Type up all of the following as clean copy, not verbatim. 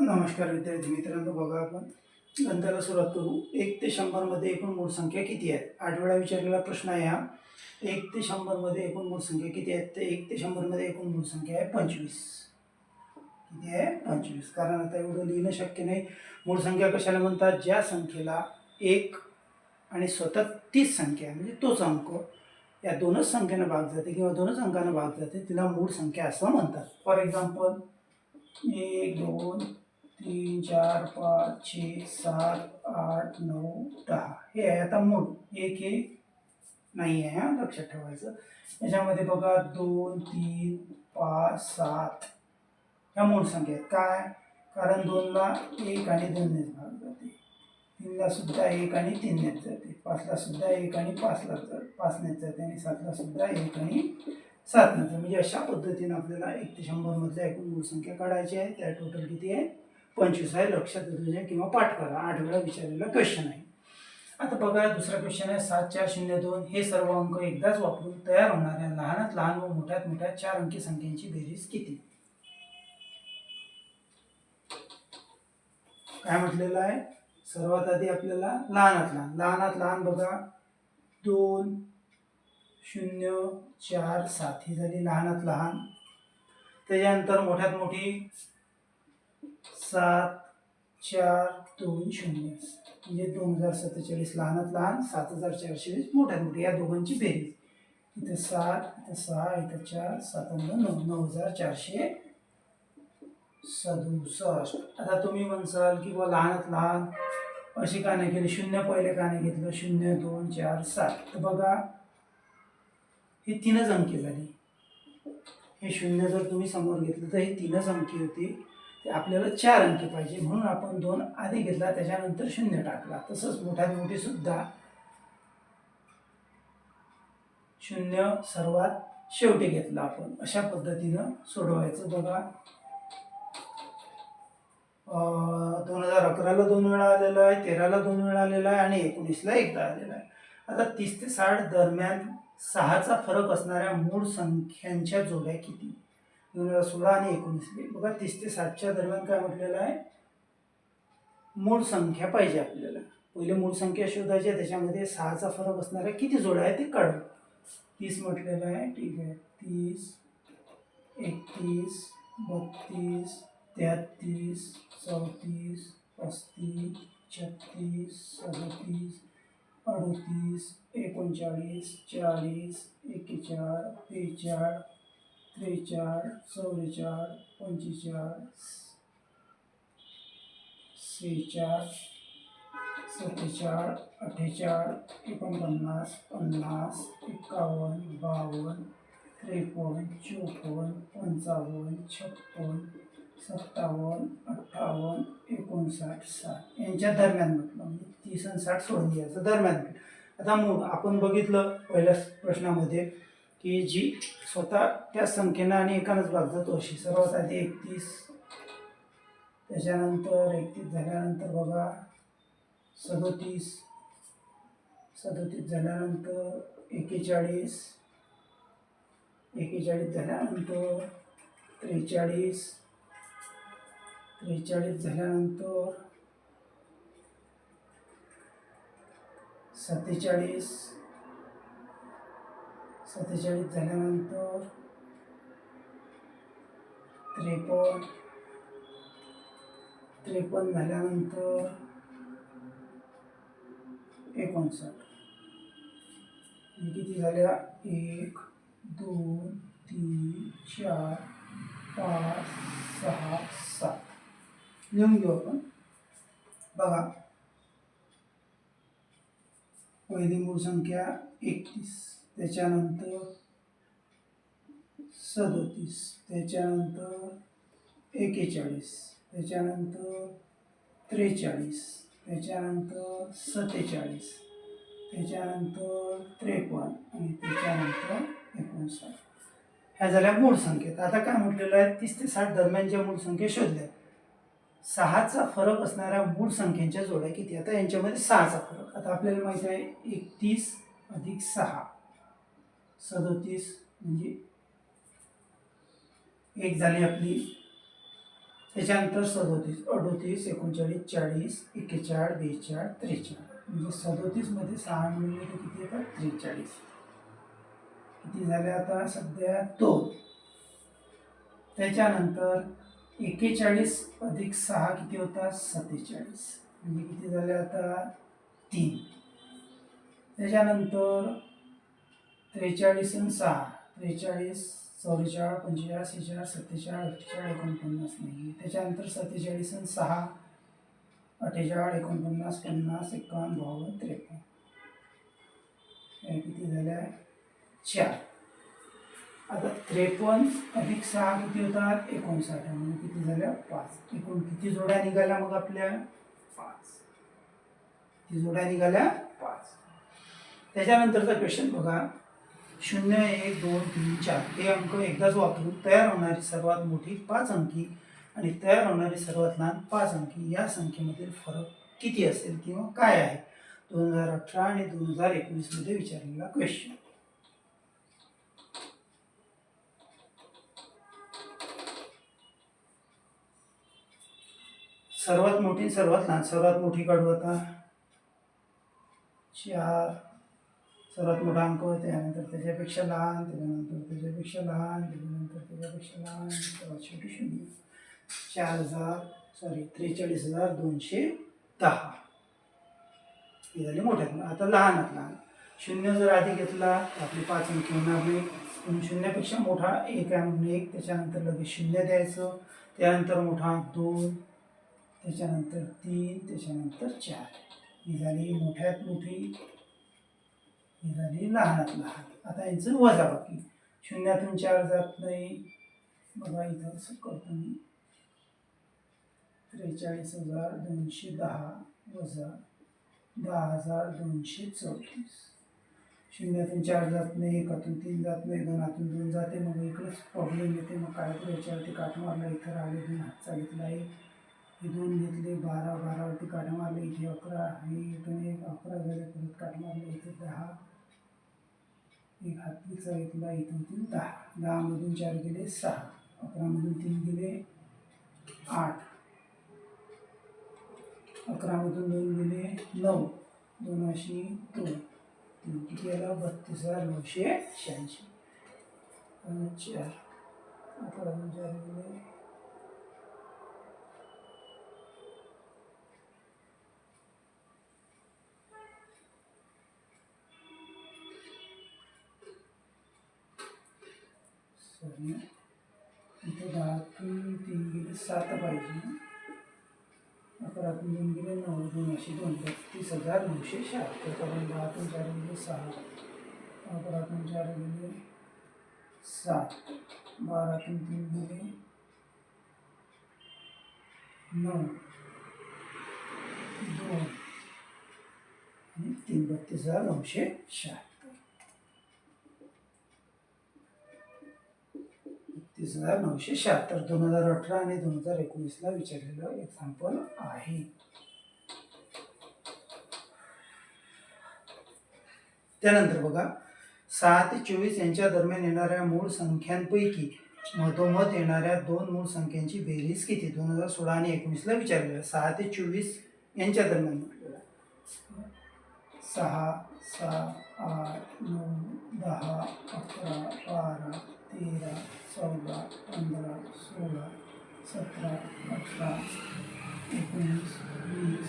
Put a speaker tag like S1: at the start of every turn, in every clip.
S1: नमस्कार विद्यार्थी मित्रांनो, बघा आपण गणिताला सुरुवात करू. 1 ते 100 मध्ये एकूण मूळ संख्या किती आहेत? 8 वेळा विचारलेला प्रश्न आहे हा. 1 ते 100 मध्ये एकूण मूळ संख्या किती आहेत? तर 1 ते 100 मध्ये एकूण मूळ संख्या आहे 25. किती आहे? 25. कारण आता एवढं लिहिणं शक्य नाही. मूळ संख्या कशाला म्हणतात? ज्या संख्येला 1 आणि स्वतः तीच संख्या म्हणजे तोच अंक या दोनच संख्येने भाग जाते किंवा दोनच अंकाने भाग जाते, तिला मूळ संख्या असं म्हणतात. फॉर एक्झाम्पल 1 2 3 4 5 6 7 8 9 10 हे आहे आता मूळ. एक हे नाही आहे, हा लक्षात ठेवायचं. याच्यामध्ये बघा 2 3 5 7 ह्या मूळ संख्या आहेत. काय? कारण 2 ला 1 आणि 2 नेच भाग जाते, 3 ला सुद्धा 1 आणि 3 नेच जाते, 5 ला सुद्धा 1 आणि 5 नेच जाते आणि 7 ला सुद्धा 1 आणि 7 नेच. म्हणजे अशा पद्धतीने आपल्याला 1 ते 100 मधल्या एकूण मूळ संख्या काढायची आहे. त्या टोटल किती आहे? 25 आहे. लक्षात ठेवा किंवा पाठ करा. 8 वेळा विचारलेला क्वेश्चन आहे. आता बघा दुसरा क्वेश्चन आहे 7402. हे सर्व अंक एकदाच वापरून तयार होणाऱ्या लहानात लहान व मोठ्यात मोठ्या 4 अंकी संख्यांची बेरीज किती? काय म्हटलेलं आहे? सर्वात आधी आपल्याला लहानात लहान बघा 2 0 4 7 ही झाली लहानात लहान. त्याच्यानंतर मोठ्यात मोठी 7 4 2 0 म्हणजे 2047 लहानात लहान, 7420 मोठ्यात मोठी. या दोघांची बेरीज इथे 7 इथे 6 इथे 4 7 9 9467. आता तुम्ही म्हणसाल की बुवा लहानात लहान अशी का नाही केली, शून्य पहिले का नाही घेतलं? 0 2 4 7. तर बघा ही तीनच अंकी झाली. हे शून्य जर तुम्ही समोर घेतलं तर ही तीनच अंकी होती. ते आपल्याला 4 अंकी पाहिजे म्हणून आपण 2 आधी घेतला, त्याच्यानंतर 0 टाकला. तसंच मोठ्यात मोठी सुद्धा 0 सर्वात शेवटी घेतला आपण. अशा पद्धतीनं सोडवायचं. बघा 2011ला 2 वेळा आलेला आहे, 13ला 2 वेळा आलेला आहे आणि 19ला एकदा आलेला आहे. आता 30 ते 60 दरम्यान 6चा फरक असणाऱ्या मूळ संख्यांच्या जोड्या किती? 2016 आणि 19. बघा 30 ते 60च्या दरम्यान काय म्हटलेलं आहे? मूळ संख्या पाहिजे आपल्याला. पहिले मूळ संख्या शोधायची, त्याच्यामध्ये 6चा फरक असणाऱ्या किती जोड्या आहेत ते काढू. 30 म्हटलेलं आहे, ठीक आहे. 30 31 32 33 34 35 36 37 38 39 40 41 42 43 44 45 46 47 48 49 50 51 52 53 54 55 56 57 58 59 60 यांच्या दरम्यान म्हटलं. म्हणजे 30 आणि 60 सोडून द्यायचं दरम्यान. आता मूळ आपण बघितलं पहिल्या प्रश्नामध्ये की जी स्वतः त्या संख्येनं आणि एकानंच भाग जातो अशी. सर्वात आधी 31, त्याच्यानंतर 31 झाल्यानंतर बघा 37 झाल्यानंतर 41 झाल्यानंतर 43 झाल्यानंतर 47 झाल्यानंतर 53 झाल्यानंतर 59. किती झाल्या? 1 2 3 4 5 6 7. लिहून घेऊ आपण. बघा पहिली मूळ संख्या 31, त्याच्यानंतर 37, त्याच्यानंतर 41, त्याच्यानंतर 43, त्याच्यानंतर 47, त्याच्यानंतर 53 आणि त्याच्यानंतर 59. ह्या झाल्या मूळ संख्येत. आता काय म्हटलेलं आहे? 30 ते 60 दरम्यानच्या मूळ संख्या शोधल्या. 6चा फरक असणाऱ्या मूळ संख्यांच्या जोड्या किती? आता यांच्यामध्ये 6चा फरक. आता आपल्याला माहिती आहे 31 अधिक 6 37 म्हणजे 1 झाली आपली. त्याच्यानंतर 37, 38, 39, 40, 41, 42, 43. म्हणजे 37 मध्ये 6 मिळवले तर किती येतात? 43. किती झाले आता सध्या? 2. त्याच्यानंतर 41 अधिक 6 किती होतात? 47. म्हणजे किती झाले आता? 3. त्याच्यानंतर 43 आणि 6, 43, 44, 45, 46, 47, 48, 49 नाही. त्याच्यानंतर 47 आणि 6, 48, 49, 50, 51, 52, 53. किती झाल्या? 4. आता 53 अधिक 6 किती होतात? 59. म्हणजे किती झाल्या? 5. एकूण किती जोड्या निघाल्या मग आपल्या? 5. किती जोड्या निघाल्या? 5. त्याच्यानंतरचा क्वेश्चन बघा. 0, 1, 2, 3, 4 हे अंक एकदाच वापरून तयार होणारी सर्वात मोठी 5 अंकी आणि तयार होणारी सर्वात लहान 5 अंकी या संख्येमधील फरक किती असेल किंवा काय आहे? 2018 आणि 2019 मध्ये विचारलेला क्वेश्चन. सर्वात मोठी सर्वात लहान. सर्वात मोठी काढू आता. 4 सर्वात मोठा अंक, त्यानंतर त्याच्यापेक्षा लहान, त्याच्यानंतर त्याच्यापेक्षा लहान, त्याच्यानंतर त्याच्यापेक्षा लहान, सर्वात शेवटी 0. 43,210 ही झाली मोठ्यात. आता लहानात लहान. 0 जर आधी घेतला तर आपली 5 अंकी होणार नाही. पण 0पेक्षा मोठा 1 आहे म्हणून 1, त्याच्यानंतर लगेच 0 द्यायचं, त्यानंतर मोठा 2, त्याच्यानंतर 3, त्याच्यानंतर 4. ही झाली मोठ्यात मोठी, ही झाली लहानात लहान. आता यांचं वजाबाकी. 0तून 4 जात नाही. बघा इथं असं करतो मी. 43,210 वजा 10,234. 0तून 4 जात नाही, 1तून 3 जात नाही, 2तून 2 जाते. मग इकडेच प्रॉब्लेम येते. मग काय करू? याच्यावरती काट मारला, इथं राहिले 2 हातचा घेतला आहे, हे 2 घेतले, 12, 12वरती काट मारले, इथे 11 आहे, इथून 11 झाले, परत काट मारले, इथे 10, एक हातीचा घेतला, इथून 3, 10. 10 मधून 4 गेले 6, 11 मधून 3 गेले 8, 11 मधून 2 गेले 9, 2 अशी 2, किती आला? 32,986. 4, 11 मधून 4 गेले 10तून 3 गेले 7 पाहिजे, 11तून 2 गेले 9, 2 अशी 2, 32,976. कारण 10तून 4 गेले 6, 11तून 4 गेले 7, 12तून 3 गेले 9, 2 आणि 3, 32,976. 32,976 2018 आणि 2019ला विचारलेलं एक्झाम्पल आहे. त्यानंतर बघा, 6 ते 24 यांच्या दरम्यान येणाऱ्या मूळ संख्यांपैकी मधोमध येणाऱ्या 2 मूळ संख्यांची बेरीज किती? 2016 आणि 19ला विचारलेलं. 6 ते 24 यांच्या दरम्यान म्हटलेलं. 6, 7, 8, 9, 10, 11, 12, 13, 14, 15, 16, 17, 18, 19, 20,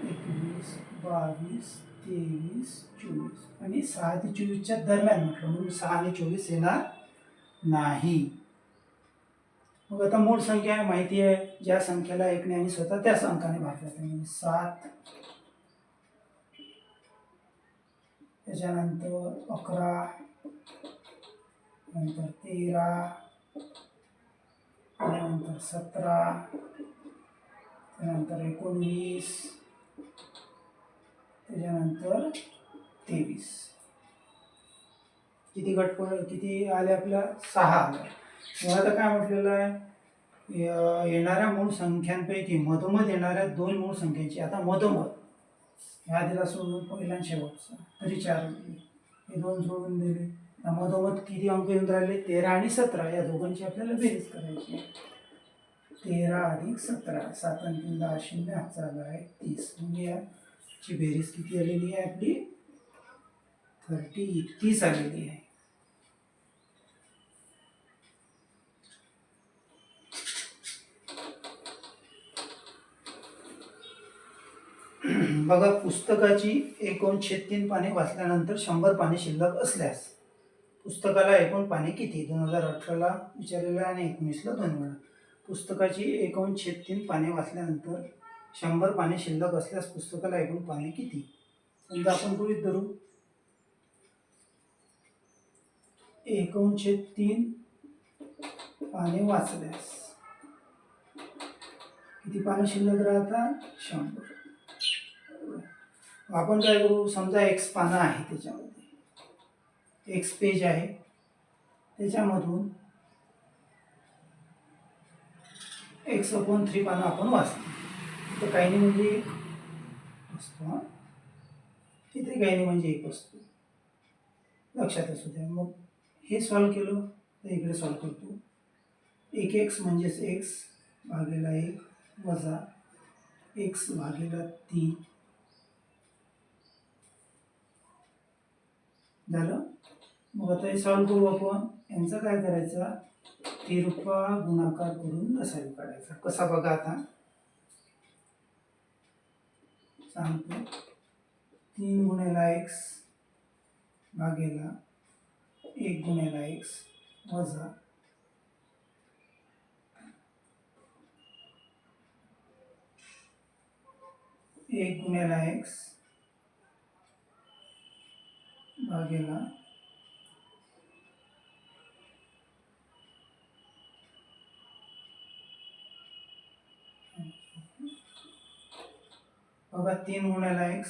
S1: 21, 22, 23, 24 आणि 6 ते 24च्या दरम्यान म्हटलं म्हणून 6 आणि 24 येणार नाही. मग आता मूळ संख्या माहिती आहे, ज्या संख्येला 1ने आणि स्वतः त्याच अंकाने भागतात. म्हणजे 7, त्याच्यानंतर 11, नंतर 13, त्यानंतर 17, त्यानंतर 19, त्याच्यानंतर 23. किती किती आले आपल्या? 6 आले. मग आता काय म्हटलेलं आहे? येणाऱ्या मूळ संख्यांपैकी मधोमध येणाऱ्या 2 मूळ संख्यांची. आता मधोमध ह्या दिला सोडून पहिला आणि शेवटचा, तरी 4 हे 2 सोडून दिले. मधोमध किती अंक येऊन राहिले? 13 आणि 17. या दोघांची आपल्याला बेरीज करायची. 13 अधिक 17, 7 आणि 3 10 शून्य, हातचा आला आहे 30. म्हणजे याची बेरीज किती आलेली आहे आपली? 30 आलेली आहे. बघा, पुस्तकाची 1/3 पाने वाचल्यानंतर 100 पाने शिल्लक असल्यास पुस्तकाला एकूण पाने किती? 2018ला विचारलेलं आहे आणि 19ला 2 वेळा. पुस्तकाची 1/3 पाने वाचल्यानंतर 100 पाने शिल्लक असल्यास पुस्तकाला एकूण पाने किती? समजा आपण गृहीत धरू 1/3 पाने वाचल्यास किती पाने शिल्लक राहतात? 100. आपण काय करू, समजा एक्स पानं आहे, त्याच्यामध्ये एक्स पेज आहे, त्याच्यामधून x/3 पानं आपण वाचली. तर काही नाही म्हणजे एक असतो, तिथे काही नाही म्हणजे एक असतो, लक्षात असू द्या. मग हे सॉल्व केलं तर इकडे सॉल्व करतो. 1x म्हणजेच x भागिले 1 वजा x भागिले 3 झालं. मग आता हे सॉल्व करू आपण. यांचं काय करायचं, तिरपा गुणाकार करून लसावी काढायचा. कसा बघा आता सांगतो. 3 गुणिले x भागिले 1 गुणिले x वजा 1 गुणिले x भागिले बघा 3 गुणिले x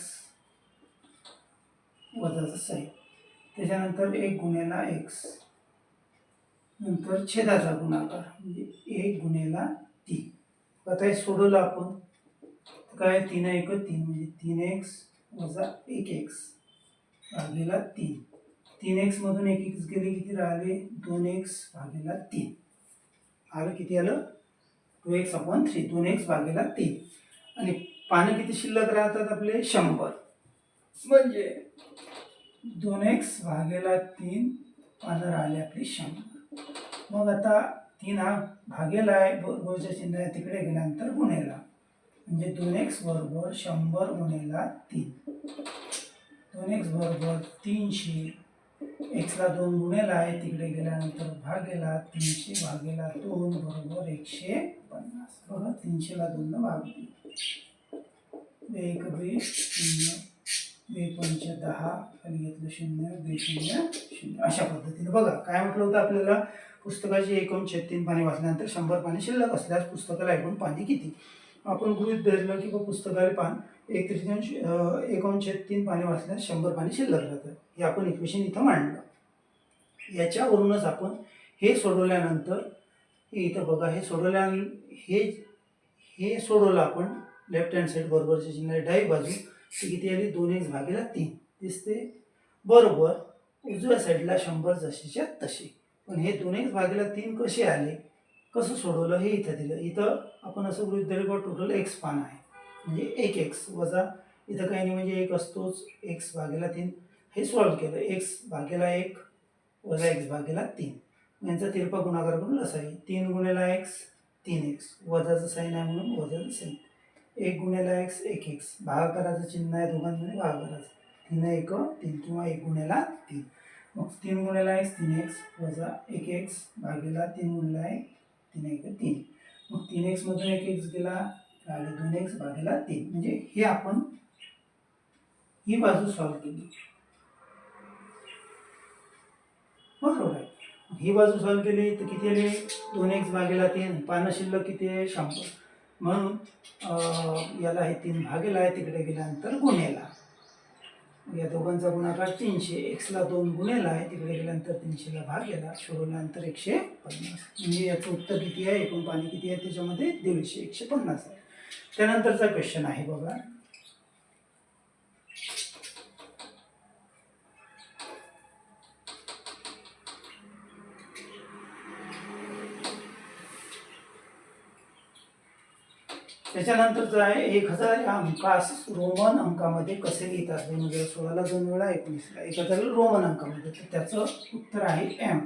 S1: वजाचं साईन, त्याच्यानंतर 1 गुणिले x, नंतर छेदाचा गुणाकार म्हणजे 1 गुणिले 3. आता हे सोडवलं आपण काय, 3 1 3 म्हणजे 3x वजा 1x भागिले 3. 3x मधून 1x गेले, किती राहिले? 2x भागिले 3 आलं. किती आलं? 2x/3, 2x भागिले 3. आणि पाने किती शिल्लक राहतात आपले? 100. म्हणजे 2x भागिले 3 पानं राहिले आपली 100. मग आता 3 हा भागेला आहे, बरोबरच्या चिन्ह आहे, तिकडे गेल्यानंतर गुणेला, म्हणजे 2x बरोबर 100 गुणेला 3. 2x बरोबर 300. x ला 2 गुणेला आहे, तिकडे गेल्यानंतर भागेला, 300 भागेला 2 बरोबर 150. बघा 300 ला 2 न भाग दिला, 1 2 0 2 5 10, खाली घेतलं 0 2 0 0. अशा पद्धतीने बघा काय म्हटलं होतं आपल्याला, पुस्तकाची 1/3 पाने वाचल्यानंतर 100 पाने शिल्लक असल्यास पुस्तकाला एकूण पाने किती? आपण गृहीत धरलं की पुस्तकाला पान 1/3 पाने वाचल्यास 100 पाने शिल्लक राहतात. हे आपण इक्वेशन इथं मांडलं. याच्यावरूनच आपण हे सोडवल्यानंतर इथं बघा, हे सोडवलं आपण लेफ्ट हँड साईड बरोबरच्या चिन्ह डावी बाजू, ती किती आली? 2x भागिले 3 दिसते बरोबर. उजव्या साईडला 100 जशीच्या तशी. पण हे 2x भागिले 3 कसे आले, कसं सोडवलं हे इथं दिलं. इथं आपण असं गृहीत धरलं की टोटल x पान आहे, म्हणजे 1x वजा इथं काही नाही म्हणजे 1 असतोच, x भागिले 3. हे सॉल्व केलं, x भागिले 1 वजा x भागिले 3, यांचा तिरपा गुणाकार करून लसावी. 3 गुणिले x 3x, वजाचं साईन आहे म्हणून वजाचं साईन. 1 गुणिले x 1x, भागाकाराचं चिन्ह आहे दोघांमध्ये, भागाकाराचं. 3 1 3 किंवा 1 गुणिले 3. मग 3 गुणिले x 3x वजा 1x भागिले 3 गुणिले 3 1 3. मग 3x मधून 1x गेला, राहिले 2x भागिले 3. म्हणजे हे आपण ही बाजू सॉल्व केली, बरोबर आहे. ही बाजू सॉल्व केली तर किती आले? 2x भागिले 3. पानं शिल्लक किती आहे? 100. म्हणून याला हे 3 भागेला आहे, तिकडे गेल्यानंतर गुणेला, या दोघांचा गुणाकार 300. x ला 2 गुणेला आहे, तिकडे गेल्यानंतर 300 ला भागेला, सोडवल्यानंतर 150. म्हणजे याचं उत्तर किती आहे? एकूण पाणी किती आहे त्याच्यामध्ये? 150, 150 आहे. त्यानंतरचा क्वेश्चन आहे बघा. त्याच्यानंतरचं आहे 1000 या अंकास रोमन अंकामध्ये कसे लिहितात. 2016ला 2 वेळा 19ला 1000 रोमन अंकामध्ये, तर त्याचं उत्तर आहे एम.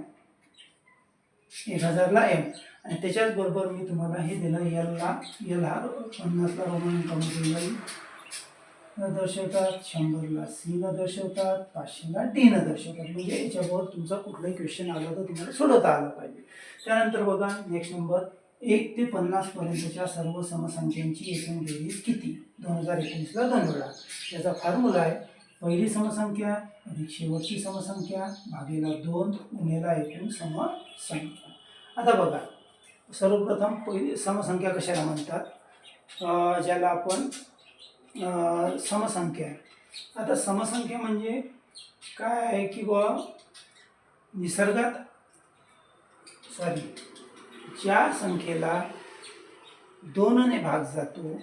S1: 1000ला एम. आणि त्याच्याच बरोबर मी तुम्हाला हे दिलं, एल हा 50ला रोमन अंकामध्ये एल न दर्शवतात, 100ला सी न दर्शवतात, 500ला डी न दर्शवतात. म्हणजे याच्याबरोबर तुमचा कुठलाही क्वेश्चन आला तर तुम्हाला सोडवता आला पाहिजे. त्यानंतर बघा नेक्स्ट नंबर, 1 ते 50 पर्यंतच्या सर्व समसंख्यांची एकूण बेरीज किती. 2019ला 2 वेळा. त्याचा फॉर्म्युला आहे पहिली समसंख्या अधिक शेवटची समसंख्या भागिले 2 गुणिले एकूण समसंख्या. आता बघा, सर्वप्रथम पहिली समसंख्या कशाला म्हणतात, ज्याला आपण समसंख्या आहे. आता समसंख्या म्हणजे काय आहे की निसर्गात ज्या संख्येला 2 ने भाग जातो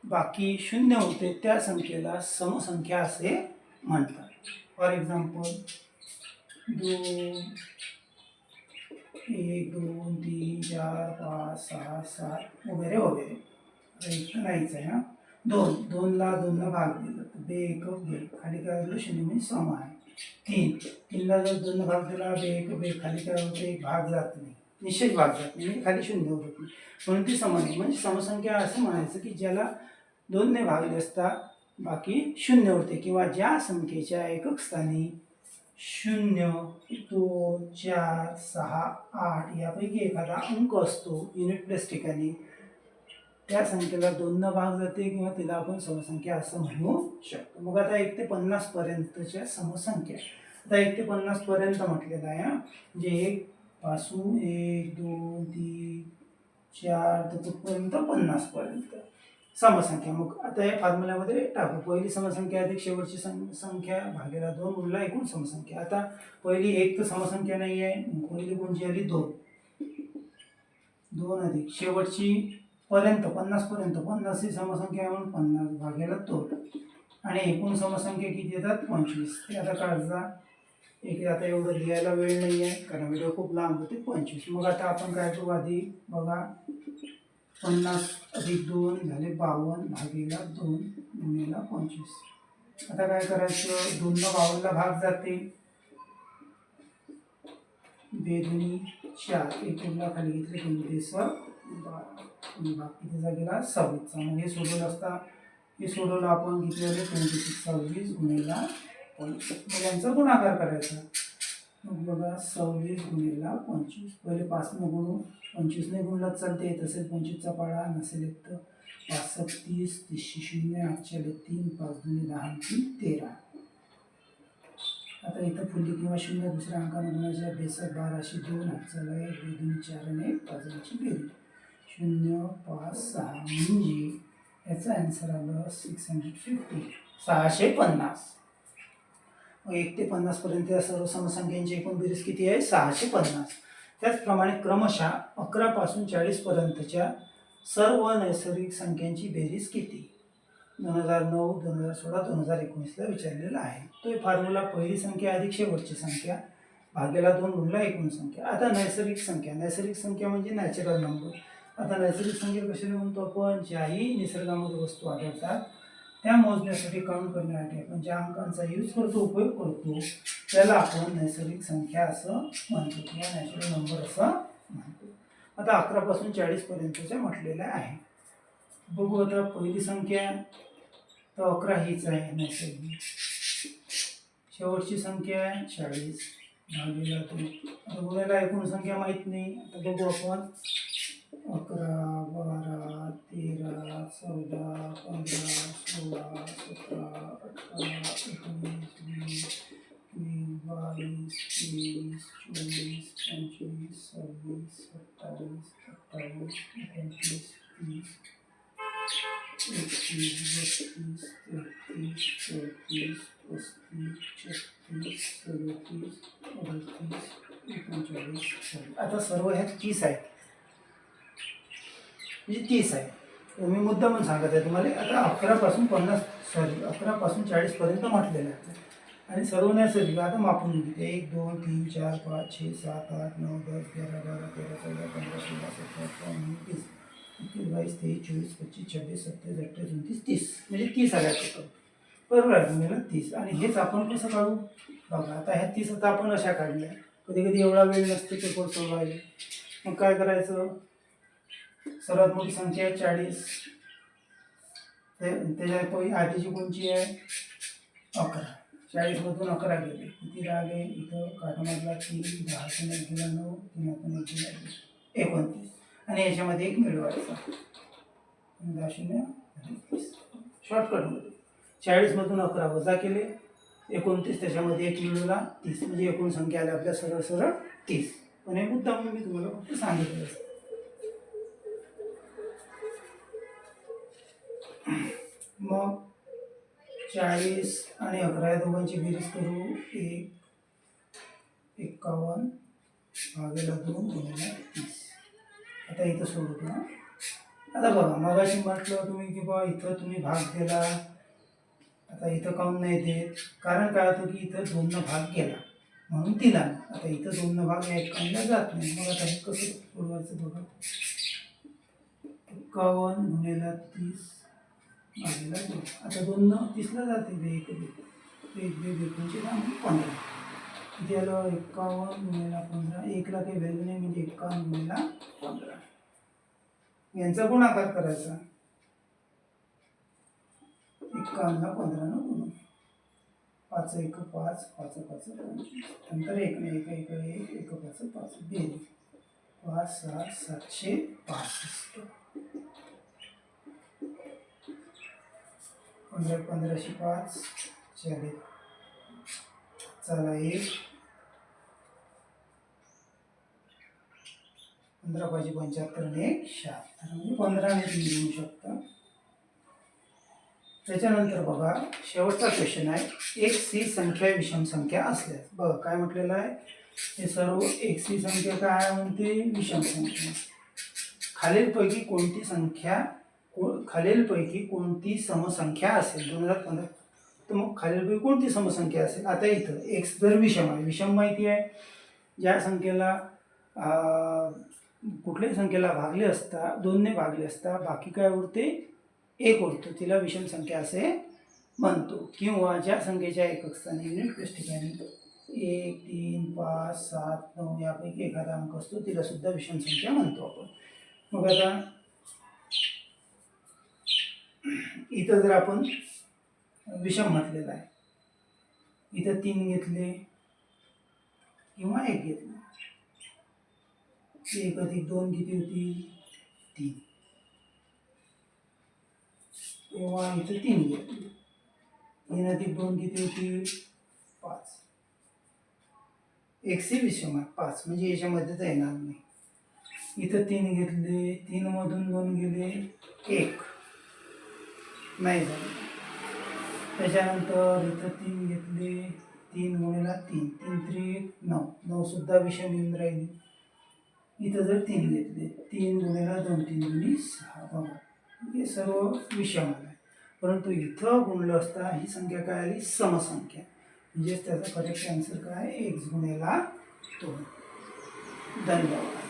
S1: बाकी 0 होते त्या संख्येला समसंख्या असे म्हणतात. फॉर एक्झाम्पल 2, 1, 2, 3, 4, 5, 6, 7 वगैरे वगैरे. इतकं नाहीच आहे. 2ला 2ला भाग दिला तर 2 1 2, खाली काय होतं 0 म्हणजे सम आहे. 3ला जर 2 भाग दिला 2 1 2, खाली काय होतं, एक भाग जात नाही, निश्चित भाग जात नाही, खाली 0 होत नाही, म्हणून ती सम आहे. म्हणजे समसंख्या असं म्हणायचं की ज्याला 2 ने भागले असता बाकी 0 होते, किंवा ज्या संख्येच्या एकक स्थानी 0, 2, 4, 6, 8 यापैकी एखादा अंक असतो युनिट प्लेस ठिकाणी, त्या संख्येला 2 न भाग जाते किंवा तिला आपण समसंख्या असं म्हणू शकतो. मग आता 1 ते 50 पर्यंतच्या समसंख्या. आता 1 ते 50 पर्यंत म्हटलेलं आहे. म्हणजे 1 पासून 1 2 3 4 तर तिथपर्यंत 50 पर्यंत समसंख्या. मग आता या फॉर्म्युल्यामध्ये टाकू, पहिली समसंख्या अधिक शेवटची संख्या भागिले 2 गुणिले एकूण समसंख्या. आता पहिली 1 तर समसंख्या नाही आहे, पहिली कोणची आली 2. 2 अधिक शेवटची पर्यंत 50 पर्यंत, 50 ही समसंख्या आहे म्हणून 50 भागिले 2. आणि एकूण समसंख्या किती येतात 25. ते आता काढजा. एक आता एवढं लिहायला वेळ नाही आहे कारण व्हिडिओ खूप लांब होते. 25. मग आता आपण काय करू, आधी बघा 50 अधिक 2 झाले 52 भागिले 2 गुणिले 25. आता काय करायचं, 2 न 52ला भाग जाते, 2 दुनी 4, एकूणला खाली घेतले 2 ते 12 आणि बाकीचा गेला 26. मग हे सोडवलं असता, हे सोडवलं आपण किती झाले 26 26 गुणिले 25. मग यांचा गुणाकार करायचा. मग बघा 26 गुणिले 25, पहिले 5 न गुणू, 25 ने गुणला चालते, तसेच 25चा पाडा नसेल एक तर 5 30 30 0 8 3 5 दुनी 10 3 13. आता इथं फुल्ली किंवा शून्य दुसऱ्या अंकाने गुणाच्या बेसात 12 2 हातचाला 1 2 2 4 आणि 1 5ची बेरीज 0 5 6, म्हणजे याचा आन्सर आलं 650, 650. मग 1 ते 50 पर्यंत या सर्व समसंख्यांची एकूण बेरीज किती आहे 650. त्याचप्रमाणे क्रमशः 11 पासून 40 पर्यंतच्या सर्व नैसर्गिक संख्यांची बेरीज किती. 2009 2016 2019ला विचारलेला आहे. तो फॉर्म्युला पहिली संख्या अधिक शेवटची संख्या भागिले 2 गुणिले एकूण संख्या. आता नैसर्गिक संख्या म्हणजे नॅचरल नंबर. आता नैसर्गिक संख्या कशाला म्हणतो आपण, ज्याही निसर्गामध्ये वस्तू आढळतात त्या मोजण्यासाठी काउंट करण्यासाठी आपण ज्या अंकांचा उपयोग करतो त्याला आपण नैसर्गिक संख्या असं म्हणतो किंवा नॅचरल नंबर असं म्हणतो. आता 11 पासून 40 पर्यंतच्या म्हटलेल्या आहे. बघू आता पहिली संख्या तर 11 हीच आहे नैसर्गिक, शेवटची संख्या आहे 40 भागिले 2. आता गुणाला एकूण संख्या माहीत नाही. आता बघू आपण 11 12 13 14 15 16 17 18 19 20 22 23 24 25 26 27 28 29 30 31 32 33 34 35 36 37 38 आता सर्व ह्यात 30 आहेत, म्हणजे 30 आहे. मी मुद्दा म्हणून सांगत आहे तुम्हाला. आता 11 पासून 40 पर्यंत म्हटलेलं आहे आणि सर्व नैसर्गिक. आता मापून घेते 1 2 3 4 5 6 7 8 9 10 11 12 13 14 15 16 17 18 19 20. 21, 22, 23, 24, 25, 26, 27, 28, 29, 30 म्हणजे 30 आल्या टोटल. बरोबर आहे तुम्हाला 30. आणि हेच आपण कसं काढू बघा. आता ह्या 30 आता आपण अशा काढल्या. कधी कधी एवढा वेळ नसते पेपर सोडवायला. मग काय करायचं, सर्वात मोठी संख्या आहे 40. त्याच्या आधीची कोणची आहे 11. 40 मधून 11 गेले, किती राहिले इथं काटमारला 3, 10 1 गेला 9, 3 1 गेला 29. आणि याच्यामध्ये एक मिळवायचा 10 शॉर्टकटमध्ये. 40 मधून 11 वजा केले 29, त्याच्यामध्ये एक मिळवला 30 म्हणजे एकूण संख्या आल्या आपल्या सरळ सरळ 30. पण हे मुद्दा मी तुम्हाला फक्त सांगितलं. मग 40 आणि 11 या दोघांची बेरीज करू. 1 51 भागेला 2 गुणिले 30. आता इथं सोडू ना. आता बघा मगाशी म्हटलं तुम्ही की बा इथं तुम्ही भाग दिला. आता इथं काऊन नाही देत, कारण काय होतं की इथं 2 भाग गेला म्हणून दिला. आता इथं 2 भाग या 51ला जात नाही. मग आता हे कसं सोडवायचं बघा. 51 गुणिले 30 भागेला 2. आता 2 30ला जाते. 1 15. किती आलं 51 गुणिले 15. 1ला काही व्हॅल्यू नाही म्हणजे 51 गुणिले 15. यांचा गुणाकार करायचा. 51ला 15 गुणून 5 1 5 5 5 25. नंतर 1 ने 1 1 1 1 5 5 बेरीज 5 6 765. 15 15 5 40. चला 1 15 5 75 आणि 1 76 म्हणजे 15 ने तुम्ही लिहू शकता. त्याच्यानंतर बघा शेवटचा क्वेश्चन आहे. एक्स ही संख्या विषम संख्या असल्यास. बघा काय म्हटलेलं आहे, हे सर्व एक्स ही संख्या काय म्हणते विषम संख्या. खालीलपैकी कोणती समसंख्या असेल 2015. तर मग खालीलपैकी कोणती समसंख्या असेल. आता इथं एक्स जर विषम आहे, विषम माहिती आहे ज्या संख्येला कुठल्याही संख्येला भागले असता 2 ने भागले असता बाकी काय उरते 1 उरतो, तिला विषम संख्या असे म्हणतो. किंवा ज्या संख्येच्या एकक स्थानी युनिट प्लेस ठिकाणी 1 3 5 7 9 यापैकी एखादा अंक असतो तिला सुद्धा विषम संख्या म्हणतो आपण. मग आता इथं जर आपण विषम म्हटलेला आहे, इथं 3 घेतले किंवा 1 घेतले. 1 अधिक 2 किती होती 3. किंवा इथं 3 घेतले. 3 अधिक 2 किती होती 5. एक्स ही विषम आहे 5 म्हणजे याच्यामध्येच येणार नाही. इथं 3 घेतले, 3 मधून 2 गेले 1 नाही झालं. त्याच्यानंतर इथं 3 घेतले, 3 गुणिले 3 3 3 9 9 सुद्धा विषम येऊन राहिली. इथं जर 3 घेतले, 3 गुणिले 2 3 गुणी 6. बघा हे सर्व विषम आलं. परंतु इथं गुणलं असता ही संख्या काय आली समसंख्या. म्हणजेच त्याचा करेक्ट आन्सर काय एक्स गुणिले 2. धन्यवाद.